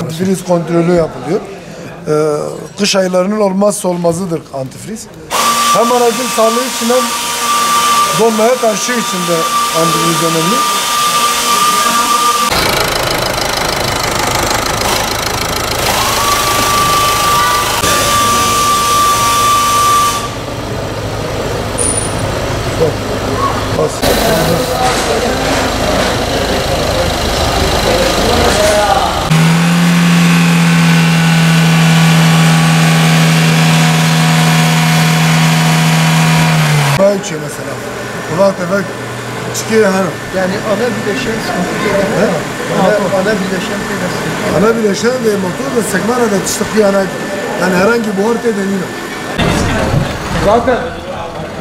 Antifriz kontrolü yapılıyor. Kış aylarının olmazsa olmazıdır antifriz. Hem aracın sağlığı için hem donmaya karşı için de antifriz önemli. Bas. Uçuyor mesela. Kulak tefek çıkıyor hanım. Yani ana bileşen sıkıntı değil. Ana bileşen sıkıntı. Ana bileşen de motor da sekmana da çıkıyor yani herhangi buhar deniyor. Zaten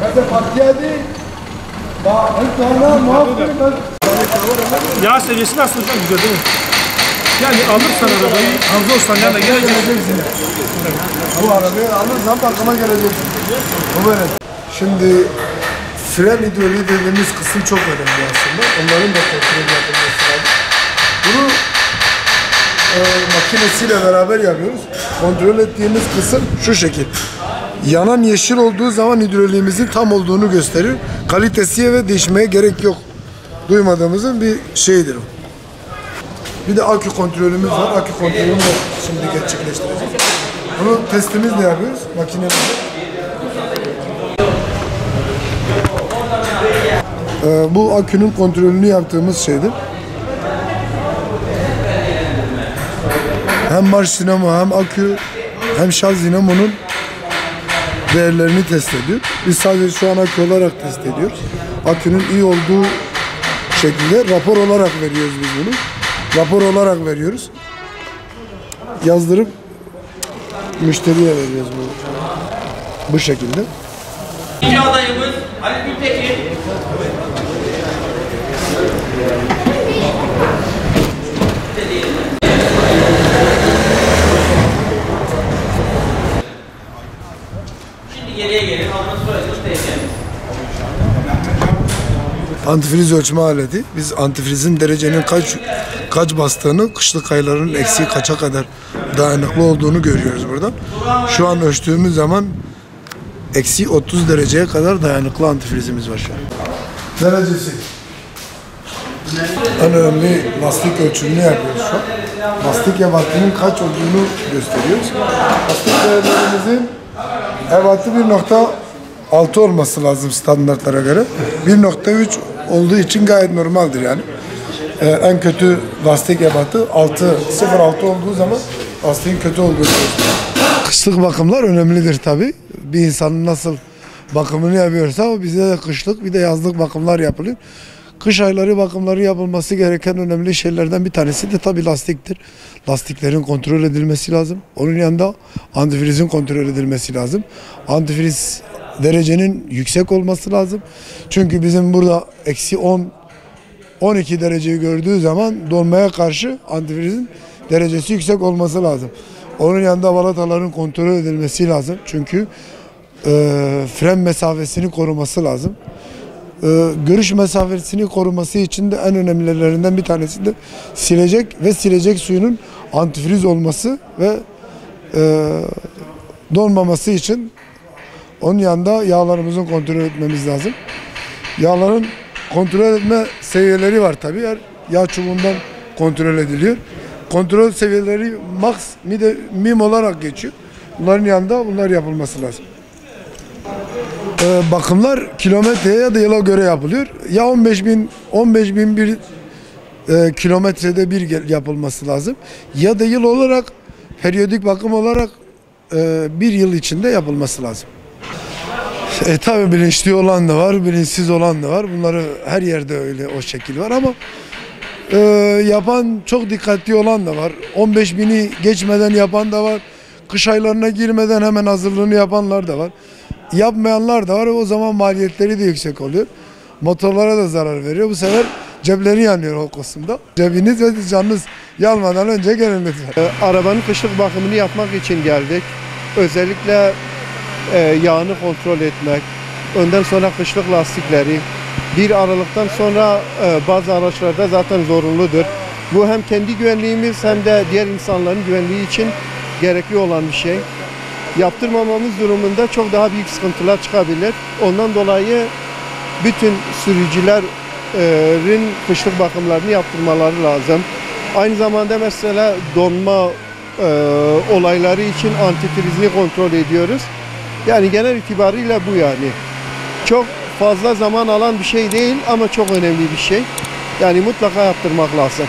mesela partiye değil. Daha hala muhabbet. Yağ seviyesi nasıl hocam? Güzel değil mi? Yani alırsan arabayı, Hamza Usta'nın yanına geleceksin. Bu arabayı alırsan bakıma geleceksin. Bu böyle. Şimdi fren hidroliği dediğimiz kısım çok önemli aslında. Onların da kontrol yapılması lazım. Bunu makinesiyle beraber yapıyoruz. Kontrol ettiğimiz kısım şu şekil. Yanan yeşil olduğu zaman hidroliğimizin tam olduğunu gösterir. Kalitesiye ve değişmeye gerek yok. Duymadığımızın bir şeyidir o. Bir de akü kontrolümüz var. Akü kontrolünü de şimdi gerçekleştireceğiz. Bunu testimizle yapıyoruz makinemizle. Bu akünün kontrolünü yaptığımız şeydir. Hem marş dinamo hem akü hem şarj dinamonun değerlerini test ediyor. Biz sadece şu an akü olarak test ediyoruz. Akünün iyi olduğu şekilde rapor olarak veriyoruz biz bunu. Rapor olarak veriyoruz. Yazdırıp müşteriye veriyoruz bu şekilde. İkinci adayımız Ali Gültekin. Şimdi geriye gelin. Almanız soyadınız teyzeniz. Antifriz ölçme aleti. Biz antifrizin derecenin kaç bastığını, kışlık ayların eksi kaça kadar dayanıklı olduğunu görüyoruz buradan. Şu an ölçtüğümüz zaman eksi 30 dereceye kadar dayanıklı antifrizimiz var şu an. Derecesi. En önemli lastik ölçümünü yapıyoruz şu an. Lastik ebatının kaç olduğunu gösteriyoruz. Lastik değerlerimizin ebatı 1.6 olması lazım standartlara göre. 1.3 olduğu için gayet normaldir yani. En kötü lastik ebatı 0.6 olduğu zaman lastiğin kötü olduğu gösteriyor. Kışlık bakımlar önemlidir tabii. Bir insanın nasıl bakımını yapıyorsa o bize de kışlık bir de yazlık bakımlar yapılıyor. Kış ayları bakımları yapılması gereken önemli şeylerden bir tanesi de tabii lastiktir. Lastiklerin kontrol edilmesi lazım. Onun yanında antifrizin kontrol edilmesi lazım. Antifriz derecenin yüksek olması lazım. Çünkü bizim burada eksi 10-12 dereceyi gördüğü zaman donmaya karşı antifrizin derecesi yüksek olması lazım. Onun yanında balataların kontrol edilmesi lazım. Çünkü fren mesafesini koruması lazım. Görüş mesafesini koruması için de en önemlilerinden bir tanesi de silecek suyunun antifriz olması ve donmaması için onun yanında yağlarımızın kontrol etmemiz lazım. Yağların kontrol etme seviyeleri var tabii. Yağ çubuğundan kontrol ediliyor. Kontrol seviyeleri max mim olarak geçiyor. Bunların yanında bunlar yapılması lazım. Bakımlar kilometreye ya da yıla göre yapılıyor. Ya 15.000 bir kilometrede bir yapılması lazım. Ya da yıl olarak periyodik bakım olarak bir yıl içinde yapılması lazım. Tabii bilinçli olan da var, bilinçsiz olan da var. Bunları her yerde öyle o şekil var ama yapan çok dikkatli olan da var. 15.000'i geçmeden yapan da var. Kış aylarına girmeden hemen hazırlığını yapanlar da var. Yapmayanlar da var. O zaman maliyetleri de yüksek oluyor. Motorlara da zarar veriyor. Bu sefer cepleri yanıyor o kısımda. Cebiniz ve canınız yanmadan önce gelin lütfen. Arabanın kışlık bakımını yapmak için geldik. Özellikle yağını kontrol etmek, önden sonra kışlık lastikleri, 1 Aralık'tan sonra bazı araçlarda zaten zorunludur. Bu hem kendi güvenliğimiz hem de diğer insanların güvenliği için gerekli olan bir şey. Yaptırmamamız durumunda çok daha büyük sıkıntılar çıkabilir. Ondan dolayı bütün sürücülerin kışlık bakımlarını yaptırmaları lazım. Aynı zamanda mesela donma olayları için antifrizini kontrol ediyoruz. Yani genel itibariyle bu yani. Çok fazla zaman alan bir şey değil ama çok önemli bir şey. Yani mutlaka yaptırmak lazım.